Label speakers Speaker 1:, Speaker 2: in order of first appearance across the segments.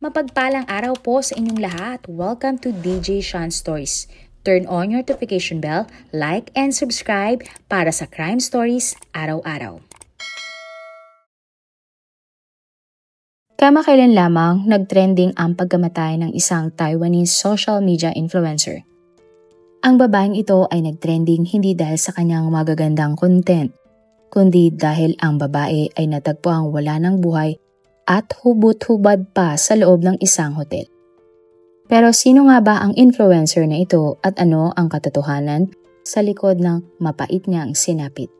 Speaker 1: Mapagpalang araw po sa inyong lahat. Welcome to DJ Sean Stories. Turn on your notification bell, like and subscribe para sa crime stories araw-araw. Kamakailan lamang nagtrending ang pagkamatay ng isang Taiwanese social media influencer. Ang babaeng ito ay nagtrending hindi dahil sa kanyang magagandang content, kundi dahil ang babae ay natagpuang wala ng buhay at hubot-hubad pa sa loob ng isang hotel. Pero sino nga ba ang influencer na ito at ano ang katotohanan sa likod ng mapait niyang sinapit?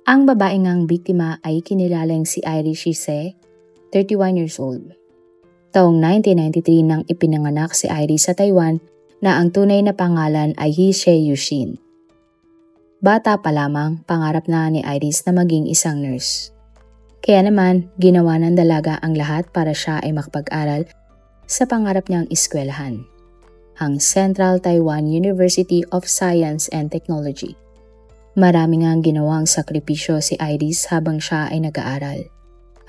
Speaker 1: Ang babaeng ngang biktima ay kinilalang si Iris Shise, 31 years old. Taong 1993 nang ipinanganak si Iris sa Taiwan na ang tunay na pangalan ay Hsieh Yushin. Bata pa lamang, pangarap na ni Iris na maging isang nurse. Kaya naman, ginawa ng dalaga ang lahat para siya ay makapag-aral sa pangarap niyang eskwelahan, ang Central Taiwan University of Science and Technology. Marami ngang ginawang sakripisyo si Iris habang siya ay nag-aaral.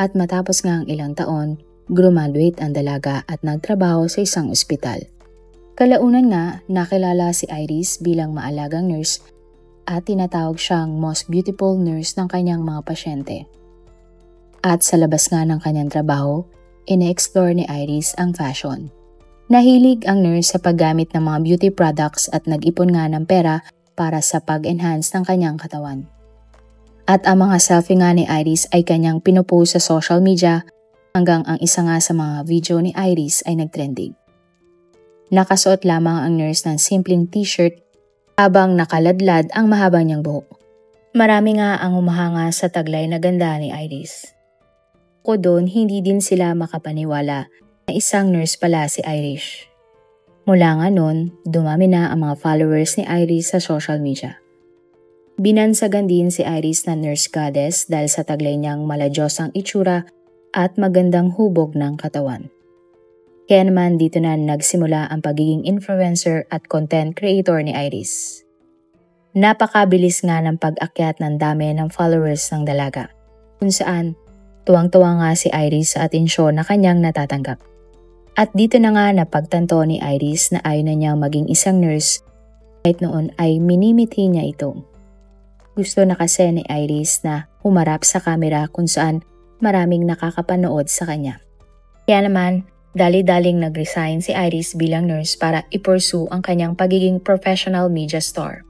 Speaker 1: At matapos ngang ilang taon, graduate ang dalaga at nagtrabaho sa isang ospital. Kalaunan nga, nakilala si Iris bilang maalagang nurse at tinatawag siyang most beautiful nurse ng kanyang mga pasyente. At sa labas nga ng kanyang trabaho, ine-explore ni Iris ang fashion. Nahilig ang nurse sa paggamit ng mga beauty products at nag-ipon nga ng pera para sa pag-enhance ng kanyang katawan. At ang mga selfie nga ni Iris ay kanyang pinupost sa social media hanggang ang isa nga sa mga video ni Iris ay nagtrending. Nakasuot lamang ang nurse ng simpleng t-shirt habang nakaladlad ang mahaba niyang buhok. Marami nga ang humahanga sa taglay na ganda ni Iris. Ko doon, hindi din sila makapaniwala na isang nurse pala si Iris. Mula nga noon, dumami na ang mga followers ni Iris sa social media. Binansagan din si Iris na nurse goddess dahil sa taglay niyang maladyosang itsura at magandang hubog ng katawan. Kaya naman dito na nagsimula ang pagiging influencer at content creator ni Iris. Napakabilis nga ng pag-akyat ng dami ng followers ng dalaga, kung saan tuwang-tuwa nga si Iris sa atensyon na kanyang natatanggap. At dito na nga napagtanto ni Iris na ayaw na niyang maging isang nurse kahit noon ay minimithi niya ito. Gusto na kasi ni Iris na humarap sa kamera kung saan maraming nakakapanood sa kanya. Kaya naman, dali-daling nag-resign si Iris bilang nurse para i-pursue ang kanyang pagiging professional media star.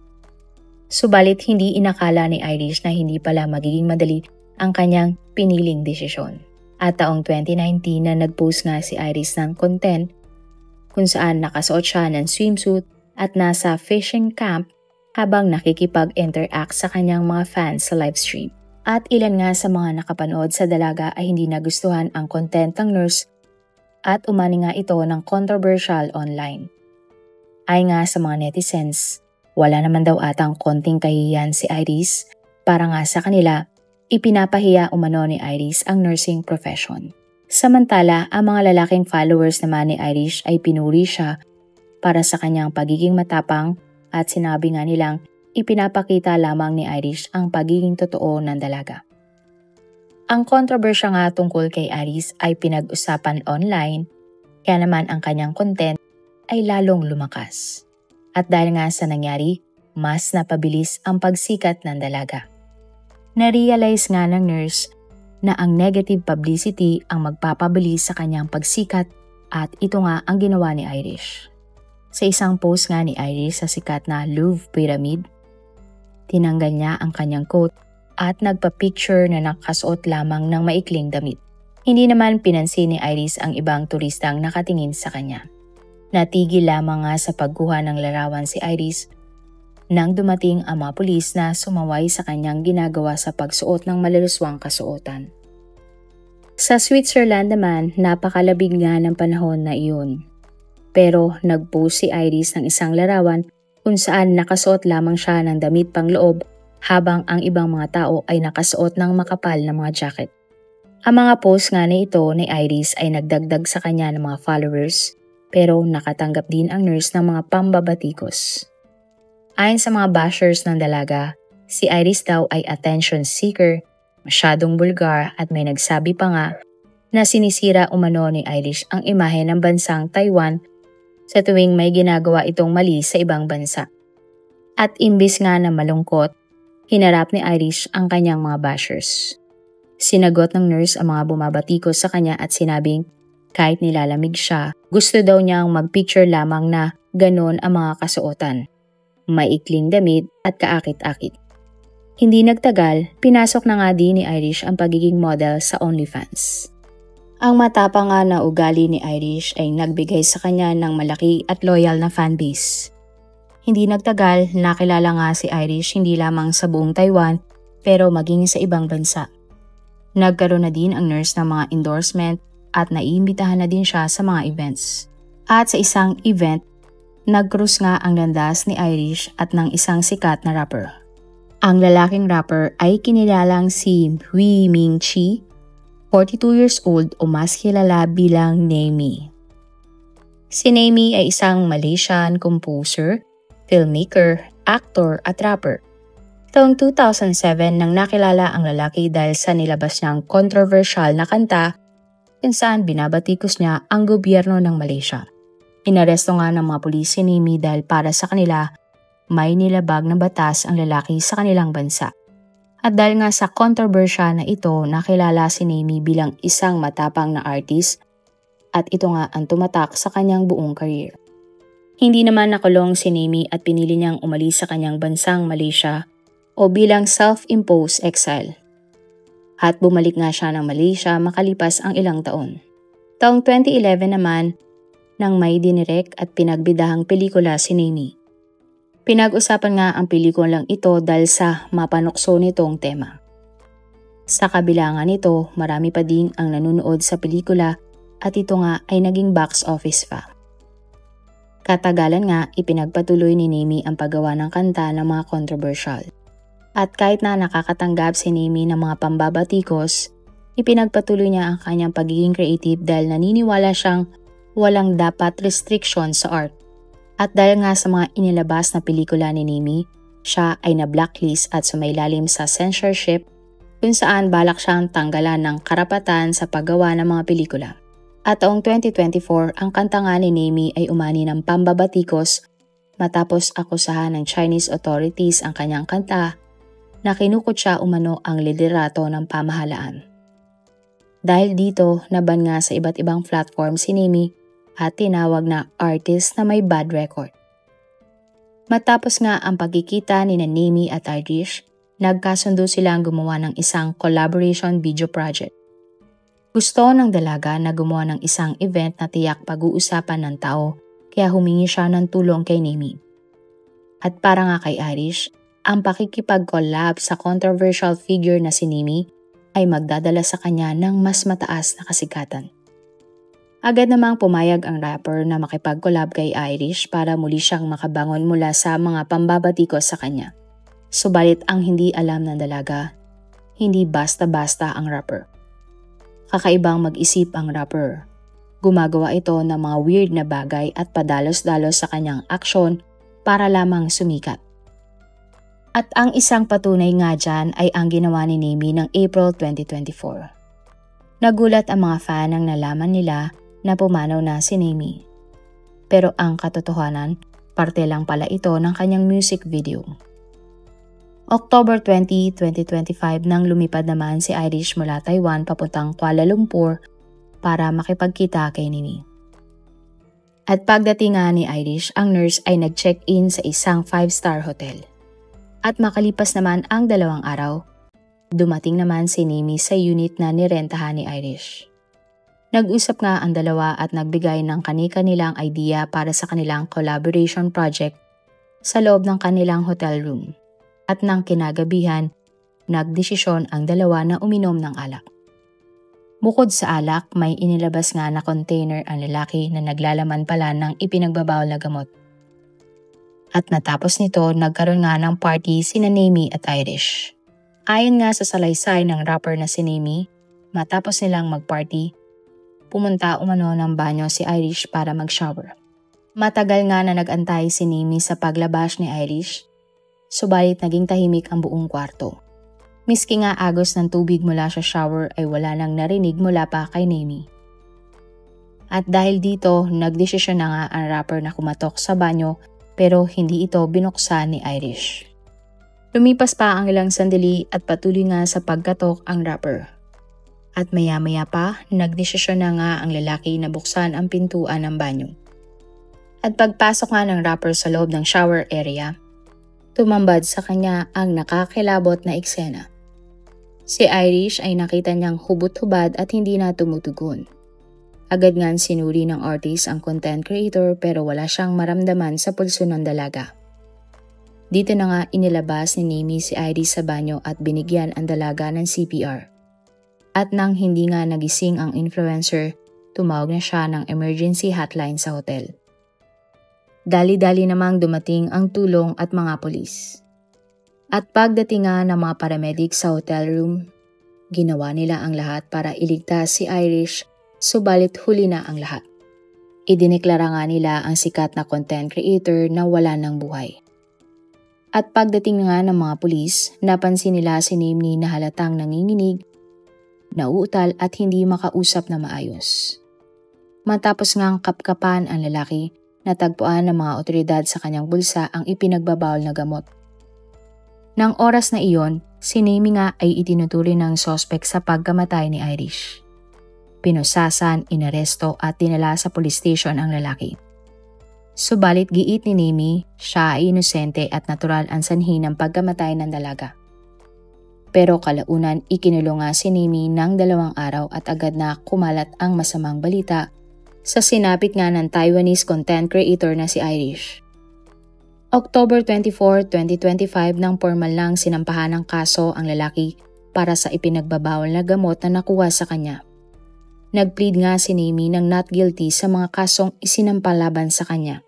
Speaker 1: Subalit hindi inakala ni Iris na hindi pala magiging madali ang kanyang piniling desisyon. At taong 2019 na nag-post nga si Iris ng content kung saan nakasuot siya ng swimsuit at nasa fishing camp habang nakikipag-interact sa kanyang mga fans sa livestream. At ilan nga sa mga nakapanood sa dalaga ay hindi nagustuhan ang content ng nurse at umani nga ito ng controversial online. Ay nga sa mga netizens, wala naman daw atang konting kahihiyan si Iris para nga sa kanila ipinapahiya umano ni Iris ang nursing profession. Samantala, ang mga lalaking followers naman ni Iris ay pinuri siya para sa kanyang pagiging matapang at sinabi nga nilang ipinapakita lamang ni Iris ang pagiging totoo ng dalaga. Ang kontrobersya nga tungkol kay Iris ay pinag-usapan online, kaya naman ang kanyang content ay lalong lumakas. At dahil nga sa nangyari, mas napabilis ang pagsikat ng dalaga. Na-realize nga ng nurse na ang negative publicity ang magpapabilis sa kanyang pagsikat at ito nga ang ginawa ni Iris. Sa isang post nga ni Iris sa sikat na Louvre Pyramid, tinanggal niya ang kanyang coat at nagpa-picture na nakasuot lamang ng maikling damit. Hindi naman pinansin ni Iris ang ibang turistang nakatingin sa kanya. Natigil lamang nga sa pagkuha ng larawan si Iris nang dumating ang mga pulis na sumaway sa kanyang ginagawa sa pagsuot ng malaluswang kasuotan. Sa Switzerland naman, napakalabig nga ng panahon na iyon. Pero nag-post si Iris ng isang larawan kung saan nakasuot lamang siya ng damit pang loob habang ang ibang mga tao ay nakasuot ng makapal na mga jacket. Ang mga post nga na ito ni Iris ay nagdagdag sa kanya ng mga followers pero nakatanggap din ang nurse ng mga pambabatikos. Ayon sa mga bashers ng dalaga, si Iris daw ay attention seeker, masyadong bulgar at may nagsabi pa nga na sinisira umano ni Irish ang imahe ng bansang Taiwan sa tuwing may ginagawa itong mali sa ibang bansa. At imbis nga na malungkot, hinarap ni Irish ang kanyang mga bashers. Sinagot ng nurse ang mga bumabatikos sa kanya at sinabing kahit nilalamig siya, gusto daw niyang magpicture lamang na ganon ang mga kasuotan. Maikling damit at kaakit-akit. Hindi nagtagal, pinasok na nga din ni Irish ang pagiging model sa OnlyFans. Ang matapang nga na ugali ni Irish ay nagbigay sa kanya ng malaki at loyal na fanbase. Hindi nagtagal, nakilala nga si Irish hindi lamang sa buong Taiwan pero maging sa ibang bansa. Nagkaroon na din ang nurse ng mga endorsement at naiimbitahan na din siya sa mga events. At sa isang event, nag-cruise nga ang landas ni Irish at ng isang sikat na rapper. Ang lalaking rapper ay kinilalang si Wei Ming Chi, 42 years old o mas kilala bilang Nemi. Si Nemi ay isang Malaysian composer, filmmaker, actor at rapper. Taong 2007 nang nakilala ang lalaki dahil sa nilabas niyang controversial na kanta kung saan binabatikos niya ang gobyerno ng Malaysia. Inaresto nga ng mga pulis si Nemi dahil para sa kanila may nilabag na batas ang lalaki sa kanilang bansa. At dahil nga sa kontrobersya na ito, nakilala si Nemi bilang isang matapang na artist at ito nga ang tumatak sa kanyang buong career. Hindi naman nakulong si Nemi at pinili niyang umalis sa kanyang bansang Malaysia o bilang self-imposed exile. At bumalik nga siya ng Malaysia makalipas ang ilang taon. Taong 2011 naman, nang may dinirek at pinagbidahang pelikula si Nemi. Pinag-usapan nga ang pelikulang ito dahil sa mapanukso nitong tema. Sa kabilangan nito, marami pa din ang nanonood sa pelikula at ito nga ay naging box office pa. Katagalan nga, ipinagpatuloy ni Nemi ang paggawa ng kanta ng mga controversial. At kahit na nakakatanggap si Nemi ng mga pambabatikos, ipinagpatuloy niya ang kanyang pagiging creative dahil naniniwala siyang walang dapat restriction sa art. At dahil nga sa mga inilabas na pelikula ni Nemi, siya ay na-blacklist at sumailalim sa censorship kung saan balak siyang tanggalan ng karapatan sa paggawa ng mga pelikula. At taong 2024, ang kanta nga ni Nemi ay umani ng pambabatikos matapos akusahan ng Chinese authorities ang kanyang kanta na kinukot siya umano ang liderato ng pamahalaan. Dahil dito, naban nga sa iba't ibang platform si Nemi at tinawag na artist na may bad record. Matapos nga ang pagkikita ni Nemi at Irish, nagkasundo silang gumawa ng isang collaboration video project. Gusto ng dalaga na gumawa ng isang event na tiyak pag-uusapan ng tao kaya humingi siya ng tulong kay Nemi. At para nga kay Irish, ang pakikipag-collab sa controversial figure na si Nemi ay magdadala sa kanya ng mas mataas na kasikatan. Agad namang pumayag ang rapper na makipag-collab kay Irish para muli siyang makabangon mula sa mga pambabatikos sa kanya. Subalit ang hindi alam ng dalaga, hindi basta-basta ang rapper. Kakaibang mag-isip ang rapper. Gumagawa ito ng mga weird na bagay at padalos-dalos sa kanyang aksyon para lamang sumikat. At ang isang patunay nga dyan ay ang ginawa ni Nemi ng April 2024. Nagulat ang mga fan nang nalaman nila na pumanaw na si Nemi. Pero ang katotohanan, parte lang pala ito ng kanyang music video. October 20, 2025 nang lumipad naman si Irish mula Taiwan papuntang Kuala Lumpur para makipagkita kay Nemi. At pagdating nga ni Irish, ang nurse ay nag-check-in sa isang 5-star hotel. At makalipas naman ang 2 araw, dumating naman si Nemi sa unit na nirentahan ni Irish. Nag-usap nga ang dalawa at nagbigay ng kani-kanilang idea para sa kanilang collaboration project sa loob ng kanilang hotel room. At nang kinagabihan, nagdesisyon ang dalawa na uminom ng alak. Bukod sa alak, may inilabas nga na container ang lalaki na naglalaman pala ng ipinagbabawal na gamot. At natapos nito, nagkaroon nga ng party sina Nemi at Irish. Ayon nga sa salaysay ng rapper na si Nemi, matapos nilang magparty, pumunta umano ng banyo si Irish para mag-shower. Matagal nga na nag-antay si Nemi sa paglabas ni Irish, subalit naging tahimik ang buong kwarto. Miski nga agos ng tubig mula sa shower ay wala nang narinig mula pa kay Nemi. At dahil dito, nagdesisyon na nga ang rapper na kumatok sa banyo pero hindi ito binuksan ni Irish. Lumipas pa ang ilang sandali at patuloy nga sa pagkatok ang rapper. At maya-maya pa, nagdesisyon na nga ang lalaki na buksan ang pintuan ng banyo. At pagpasok nga ng rapper sa loob ng shower area, tumambad sa kanya ang nakakilabot na eksena. Si Irish ay nakita niyang hubot-hubad at hindi na tumutugon. Agad nga sinuri ng artist ang content creator pero wala siyang maramdaman sa pulso ng dalaga. Dito na nga inilabas ni Nemi si Irish sa banyo at binigyan ang dalaga ng CPR. At nang hindi nga nagising ang influencer, tumawag na siya ng emergency hotline sa hotel. Dali-dali namang dumating ang tulong at mga pulis. At pagdating nga ng mga paramedic sa hotel room, ginawa nila ang lahat para iligtas si Irish, subalit huli na ang lahat. Idineklara nga nila ang sikat na content creator na wala ng buhay. At pagdating nga ng mga pulis, napansin nila si Nemi na halatang nanginginig, nauutal at hindi makausap na maayos. Matapos ngang kapkapan ang lalaki, natagpuan ng mga otoridad sa kanyang bulsa ang ipinagbabawal na gamot. Nang oras na iyon, si Nemi nga ay itinutuloy ng sospek sa pagkamatay ni Irish. Pinusasan, inaresto at dinala sa police station ang lalaki. Subalit giit ni Nemi, siya ay inosente at natural ang sanhi ng pagkamatay ng dalaga. Pero kalaunan ikinulong nga si Nemi ng 2 araw at agad na kumalat ang masamang balita sa sinapit nga ng Taiwanese content creator na si Irish. October 24, 2025 nang formal lang sinampahan ng kaso ang lalaki para sa ipinagbabawal na gamot na nakuha sa kanya. Nagplead nga si Nemi ng not guilty sa mga kasong isinampa laban sa kanya.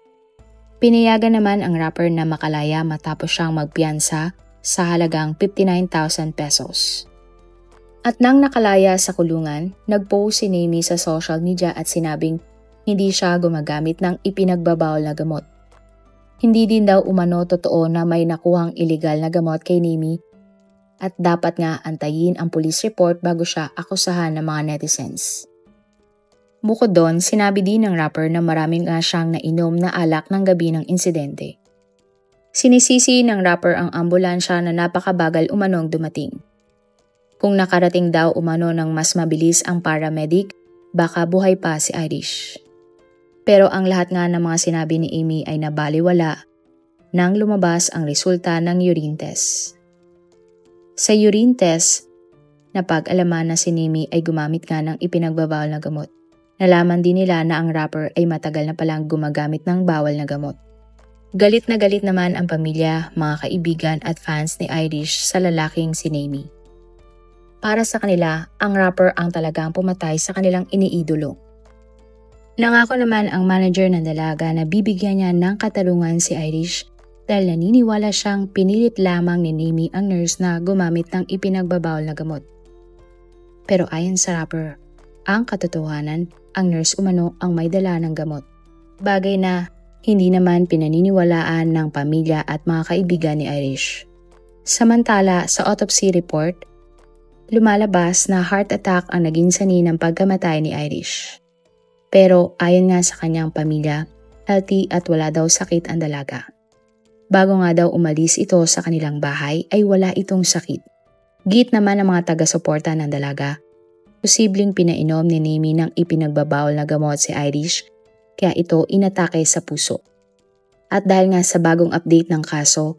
Speaker 1: Pinayagan naman ang rapper na makalaya matapos siyang magpiyansa sa halagang 59,000 pesos. At nang nakalaya sa kulungan, nagpost si Nemi sa social media at sinabing hindi siya gumagamit ng ipinagbabawal na gamot. Hindi din daw umano totoo na may nakuhang illegal na gamot kay Nemi at dapat nga antayin ang police report bago siya akusahan ng mga netizens. Bukod doon, sinabi din ng rapper na maraming nga siyang nainom na alak ng gabi ng insidente. Sinisisi ng rapper ang ambulansya na napakabagal umanong dumating. Kung nakarating daw umano ng mas mabilis ang paramedic, baka buhay pa si Irish. Pero ang lahat nga ng mga sinabi ni Amy ay nabaliwala nang lumabas ang resulta ng urine test. Sa urine test, napag-alaman na si Nemi ay gumamit nga ng ipinagbabawal na gamot. Nalaman din nila na ang rapper ay matagal na palang gumagamit ng bawal na gamot. Galit na galit naman ang pamilya, mga kaibigan at fans ni Irish sa lalaking si Nemi. Para sa kanila, ang rapper ang talagang pumatay sa kanilang iniidolo. Nangako naman ang manager ng dalaga na bibigyan niya ng katarungan si Irish dahil naniniwala siyang pinilit lamang ni Nemi ang nurse na gumamit ng ipinagbabawal na gamot. Pero ayon sa rapper, ang katotohanan, ang nurse umano ang may dala ng gamot. Bagay na hindi naman pinaniniwalaan ng pamilya at mga kaibigan ni Irish. Samantala, sa autopsy report, lumalabas na heart attack ang naging sanhi ng pagkamatay ni Irish. Pero ayon nga sa kanyang pamilya, healthy at wala daw sakit ang dalaga. Bago nga daw umalis ito sa kanilang bahay ay wala itong sakit. Git naman ng mga taga-suporta ng dalaga, posibleng pinainom ni Nemi ng ipinagbabawal na gamot si Irish kaya ito inatake sa puso. At dahil nga sa bagong update ng kaso,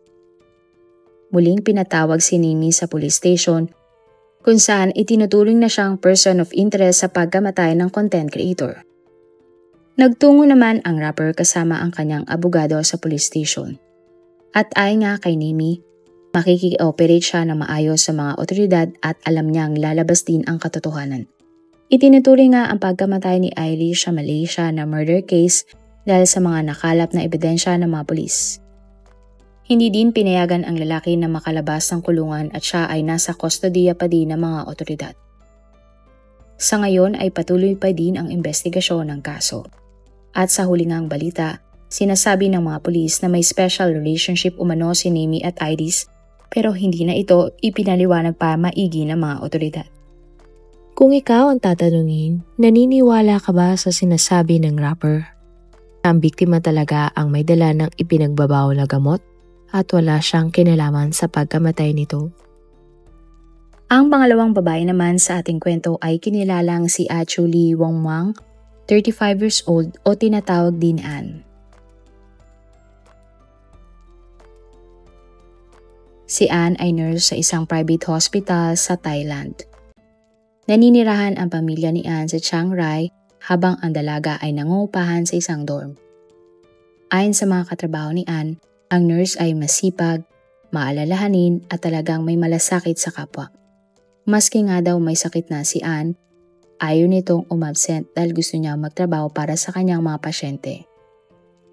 Speaker 1: muling pinatawag si Nemi sa police station kung saan itinuturing na siyang person of interest sa pagkamatay ng content creator. Nagtungo naman ang rapper kasama ang kanyang abogado sa police station. At ayon nga kay Nemi, makiki-operate siya na maayos sa mga otoridad at alam niyang lalabas din ang katotohanan. Itinuturing nga ang pagkamatay ni Irish sa Malaysia na murder case dahil sa mga nakalap na ebidensya ng mga pulis. Hindi din pinayagan ang lalaki na makalabas ng kulungan at siya ay nasa kustodiya pa din ng mga otoridad. Sa ngayon ay patuloy pa din ang investigasyon ng kaso. At sa huli ngang balita, sinasabi ng mga pulis na may special relationship umano si Nemi at Irish pero hindi na ito ipinaliwanag pa maigi ng mga otoridad.
Speaker 2: Kung ikaw ang tatanungin, naniniwala ka ba sa sinasabi ng rapper? Ang biktima talaga ang may dala ng ipinagbabawal na gamot at wala siyang kinalaman sa pagkamatay nito.
Speaker 1: Ang pangalawang babae naman sa ating kwento ay kinilalang si Achu Lee Wong-mang, 35 years old o tinatawag din Ann. Si Ann ay nurse sa isang private hospital sa Thailand. Naninirahan ang pamilya ni Ann sa Chiang Rai habang ang dalaga ay nangungupahan sa isang dorm. Ayon sa mga katrabaho ni Ann, ang nurse ay masipag, maalalahanin at talagang may malasakit sa kapwa. Maski nga daw may sakit na si Ann, ayaw nitong umabsent dahil gusto niya magtrabaho para sa kanyang mga pasyente.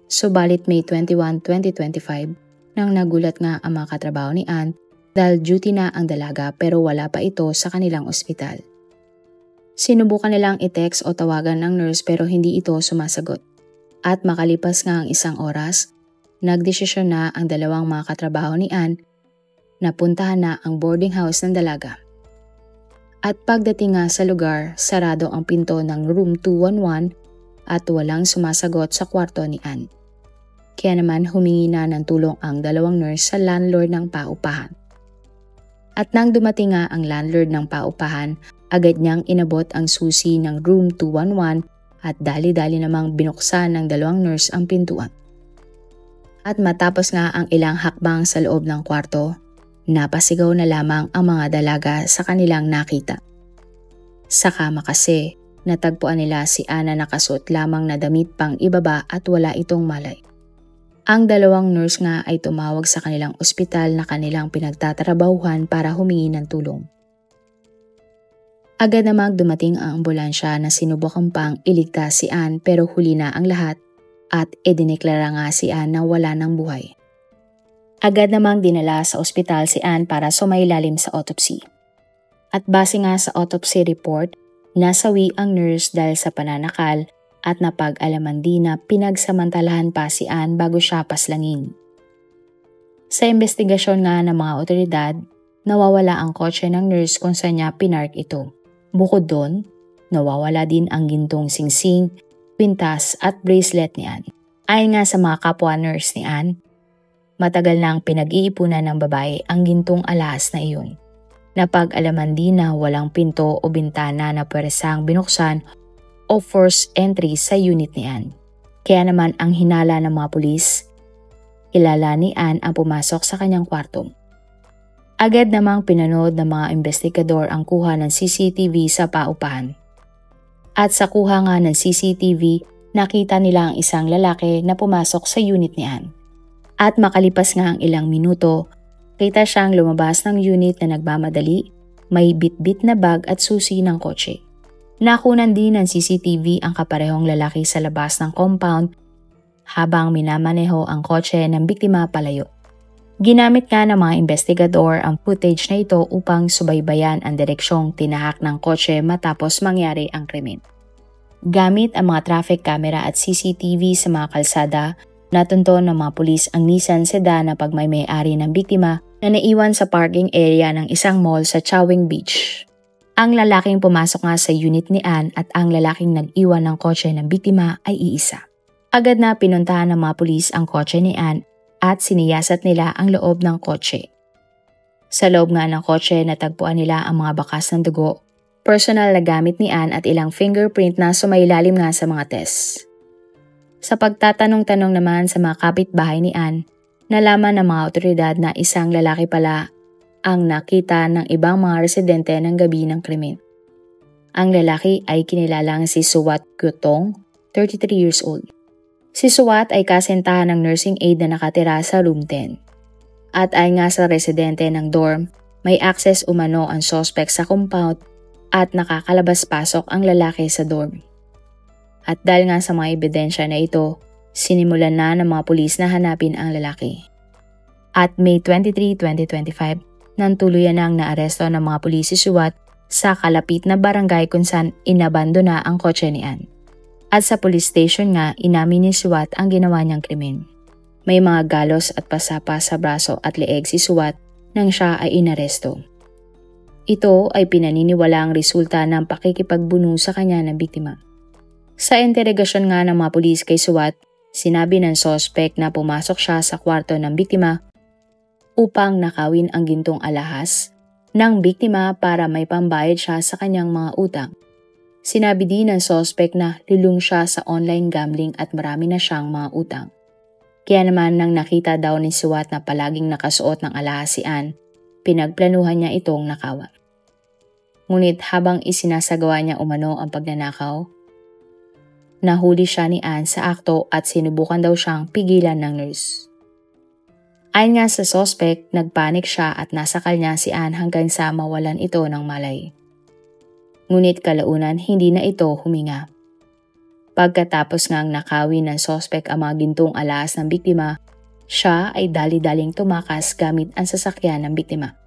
Speaker 1: Subalit May 21, 2025, nang nagulat nga ang mga katrabaho ni Ann dahil duty na ang dalaga pero wala pa ito sa kanilang ospital. Sinubukan nilang i-text o tawagan ng nurse pero hindi ito sumasagot. At makalipas nga ang isang oras, nagdesisyon na ang dalawang mga katrabaho ni Ann na puntahan na ang boarding house ng dalaga. At pagdating nga sa lugar, sarado ang pinto ng room 211 at walang sumasagot sa kwarto ni Ann. Kaya naman humingi na ng tulong ang dalawang nurse sa landlord ng paupahan. At nang dumating nga ang landlord ng paupahan, agad niyang inabot ang susi ng room 211 at dali-dali namang binuksan ng dalawang nurse ang pintuan. At matapos nga ang ilang hakbang sa loob ng kwarto, napasigaw na lamang ang mga dalaga sa kanilang nakita. Sa kama kasi, natagpuan nila si Ann na nakasuot lamang na damit pang ibaba at wala itong malay. Ang dalawang nurse nga ay tumawag sa kanilang ospital na kanilang pinagtatrabahuhan para humingi ng tulong. Agad namang dumating ang ambulansya na sinubukan pang iligtas si Ann pero huli na ang lahat at idineklara nga si Ann na wala ng buhay. Agad namang dinala sa ospital si Ann para sumailalim sa autopsy. At base nga sa autopsy report, nasawi ang nurse dahil sa pananakal at napag-alaman din na pinagsamantalahan pa si Ann bago siya paslangin. Sa investigasyon nga ng mga otoridad, nawawala ang kotse ng nurse kung saan niya pinark ito. Bukod doon, nawawala din ang gintong singsing, kwintas at bracelet ni Ann. Ayon nga sa mga kapwa nurse ni Ann, matagal nang pinag-iipunan ng babae ang gintong alahas na iyon. Napag-alaman din na walang pinto o bintana na pweresang binuksan o forced entry sa unit ni Ann. Kaya naman ang hinala ng mga pulis, kilala ni Ann ang pumasok sa kanyang kwarto. Agad namang pinanood ng mga investigador ang kuha ng CCTV sa paupahan. At sa kuha nga ng CCTV, nakita nila ang isang lalaki na pumasok sa unit ni Ann. At makalipas nga ang ilang minuto, kita siyang lumabas ng unit na nagmamadali, may bit-bit na bag at susi ng kotse. Nakunan din ng CCTV ang kaparehong lalaki sa labas ng compound habang minamaneho ang kotse ng biktima palayo. Ginamit nga ng mga investigador ang footage na ito upang subaybayan ang direksyong tinahak ng kotse matapos mangyari ang krimen. Gamit ang mga traffic camera at CCTV sa mga kalsada, natunton ng mga pulis ang Nissan sedan na pagmay-may-ari ng biktima na naiwan sa parking area ng isang mall sa Chaweng Beach. Ang lalaking pumasok nga sa unit ni Ann at ang lalaking nag-iwan ng kotse ng biktima ay iisa. Agad na pinuntahan ng mga pulis ang kotse ni Ann at siniyasat nila ang loob ng kotse. Sa loob nga ng kotse natagpuan nila ang mga bakas ng dugo, personal na gamit ni Ann at ilang fingerprint na sumailalim nga sa mga test. Sa pagtatanong-tanong naman sa mga kapitbahay ni Ann, nalaman ng mga otoridad na isang lalaki pala ang nakita ng ibang mga residente ng gabi ng krimen. Ang lalaki ay kinilalang si Suwat Kyutong, 33 years old. Si Suwat ay kasentahan ng nursing aide na nakatira sa room 10. At ay nga sa residente ng dorm, may access umano ang suspect sa compound at nakakalabas-pasok ang lalaki sa dorm. At dahil nga sa mga ebidensya na ito, sinimulan na ng mga pulis na hanapin ang lalaki. At May 23, 2025, nang tuluyan nang naaresto ng mga pulis si Suwat sa kalapit na barangay kung saan inabandona ang kotse ni Ann. At sa police station nga, inamin ni Suwat ang ginawa niyang krimen. May mga galos at pasapa sa braso at leeg si Suwat nang siya ay inaresto. Ito ay pinaniniwalaang resulta ng pakikipagbuno sa kanya ng biktima. Sa interogasyon nga ng mga pulis kay Suwat, sinabi ng suspect na pumasok siya sa kwarto ng biktima upang nakawin ang gintong alahas ng biktima para may pambayad siya sa kanyang mga utang. Sinabi din ng suspect na lulong siya sa online gambling at marami na siyang mga utang. Kaya naman nang nakita daw ni Suwat na palaging nakasuot ng alahas si Ann, pinagplanuhan niya itong nakawan. Ngunit habang isinasagawa niya umano ang pagnanakaw, nahuli siya ni Ann sa akto at sinubukan daw siyang pigilan ng nurse. Ayon nga sa suspect, nagpanik siya at nasakal niya si Ann hanggang sa mawalan ito ng malay. Ngunit kalaunan hindi na ito huminga. Pagkatapos ngang nakawin ng suspect ang mga gintong alahas ng biktima, siya ay dali-daling tumakas gamit ang sasakyan ng biktima.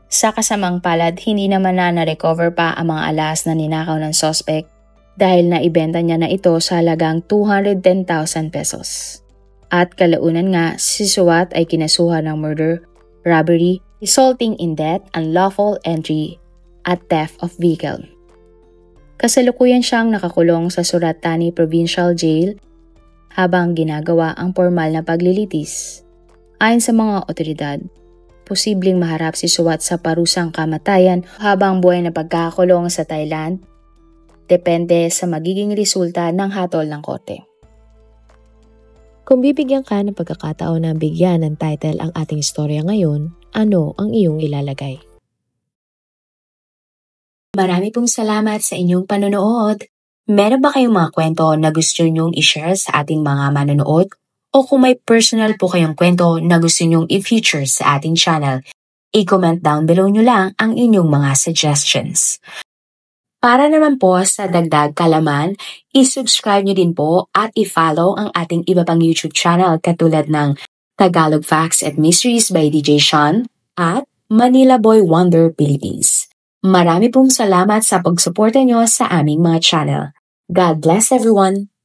Speaker 1: Sa kasamang palad, hindi naman na-recover pa ang mga alahas na ninakaw ng suspect dahil naibenta niya na ito sa halagang 210,000 pesos. At kalaunan nga, si Suwat ay kinasuhan ng murder, robbery, resulting in death, unlawful entry, at theft of vehicle. Kasalukuyan siyang nakakulong sa Surat Thani Provincial Jail habang ginagawa ang formal na paglilitis. Ayon sa mga otoridad, posibleng maharap si Suwat sa parusang kamatayan habang buhay na pagkakakulong sa Thailand, depende sa magiging resulta ng hatol ng korte.
Speaker 2: Kung bibigyan ka ng pagkakataon na bigyan ng title ang ating istorya ngayon, ano ang iyong ilalagay?
Speaker 1: Marami pong salamat sa inyong panonood. Meron ba kayong mga kwento na gusto nyong i-share sa ating mga manonood? O kung may personal po kayong kwento na gusto nyong i-feature sa ating channel, i-comment down below nyo lang ang inyong mga suggestions. Para naman po sa dagdag kalaman, i-subscribe nyo din po at i-follow ang ating iba pang YouTube channel katulad ng Tagalog Facts and Mysteries by DJ Sean at Manila Boy Wonder Philippines. Marami pong salamat sa pagsuporta nyo sa aming mga channel. God bless everyone!